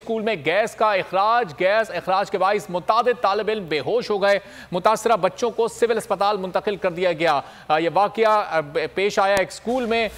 School में gas अखराज के बाइस मुतादिद तालिब इल्म बेहोश हो गए। मुतासरा बच्चों को सिविल अस्पताल मुंतकिल कर दिया गया। यह वाकया पेश आया एक स्कूल में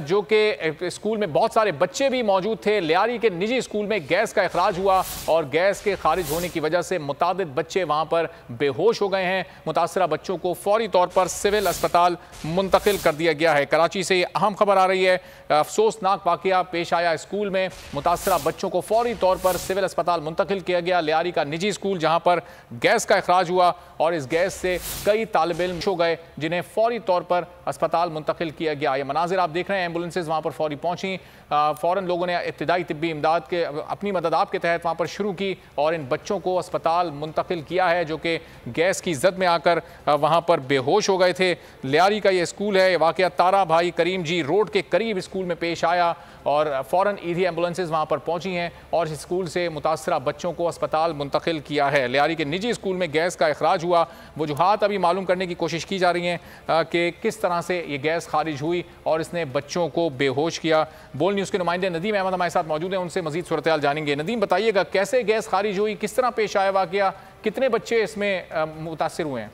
जो कि स्कूल में बहुत सारे बच्चे भी मौजूद थे। लियारी के निजी स्कूल में गैस का अखराज हुआ और गैस के खारिज होने की वजह से मुतादिद बच्चे वहां पर बेहोश हो गए हैं। मुतासरा बच्चों को फौरी तौर पर सिविल अस्पताल मुंतकिल कर दिया गया है। कराची से अहम खबर आ रही है। अफसोसनाक वाकया पेश आया स्कूल में। मुतासरा बच्चों को फौरी तौर पर सिविल अस्पताल मुंतकिल किया गया। लियारी का निजी स्कूल जहां पर गैस का अखराज हुआ और इस गैस से कई तालिब इल्म हो गए जिन्हें फौरी तौर पर अस्पताल मुंतकिल किया गया। ये मनाजिर आप देख रहे हैं, एम्बुलेंसेज वहां पर फौरी पहुंची। फौरन लोगों ने इब्तिदाई तिब्बी इमदाद के अपनी मदद आपके तहत वहां पर शुरू की और इन बच्चों को अस्पताल मुंतकिल किया है जो कि गैस की जद में आकर वहां पर बेहोश हो गए थे। लियारी का ये स्कूल है। वाकया तारा भाई करीम जी रोड के करीब स्कूल में पेश आया और फौरन ईदी एम्बुलेंसेज वहां पर पहुंची हैं और इस स्कूल से मुतासरा बच्चों को अस्पताल मुंतकिल किया है। लियारी के निजी स्कूल में गैस का अखराज हुआ। वजूहात अभी मालूम करने की कोशिश की जा रही हैं कि किस तरह से ये गैस खारिज हुई और इसने बच्चों को बेहोश किया। बोल न्यूज़ के नुमाइंदे नदीम अहमद हमारे साथ मौजूद हैं, उनसे मजीद सूरत हाल जानेंगे। नदीम, बताइएगा कैसे गैस खारिज हुई, किस तरह पेश आया वाकया, कितने बच्चे इसमें मुतासिर हुए हैं?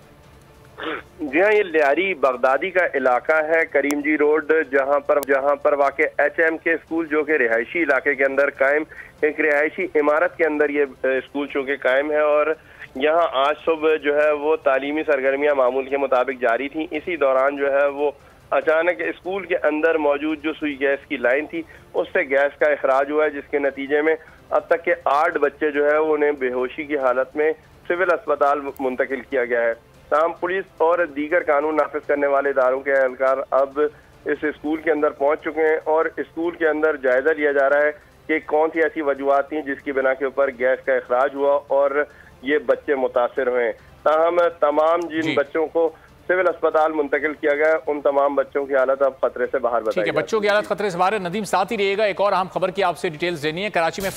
जी हाँ, ये लियारी बगदादी का इलाका है, करीम जी रोड, जहाँ पर वाक़ HM के स्कूल जो कि रिहायशी इलाके के अंदर कायम एक रिहायशी इमारत के अंदर ये स्कूल चूँकि कायम है और यहाँ आज सुबह जो है वो तालीमी सरगर्मियाँ मामूल के मुताबिक जारी थी। इसी दौरान जो है वो अचानक स्कूल के अंदर मौजूद जो सुई गैस की लाइन थी उससे गैस का अखराज हुआ है, जिसके नतीजे में अब तक के 8 बच्चे जो है उन्हें बेहोशी की हालत में सिविल अस्पताल मुंतकिल किया गया है। तमाम पुलिस और दीगर कानून नाफिज करने वाले इदारों के एहलकार अब इस स्कूल के अंदर पहुंच चुके हैं और स्कूल के अंदर जायजा लिया जा रहा है कि कौन सी ऐसी वजूहात थी जिसकी बिना के ऊपर गैस का अखराज हुआ और ये बच्चे मुतासिर हुए। ताहम तमाम जिन बच्चों को सिविल अस्पताल मुंतकिल किया गया उन तमाम बच्चों की हालत अब खतरे से बाहर बताई। ठीक है, बच्चों की हालत खतरे से बाहर है। नदीम, साथ ही रहिएगा, एक और अहम खबर की आपसे डिटेल्स देनी है। कराची में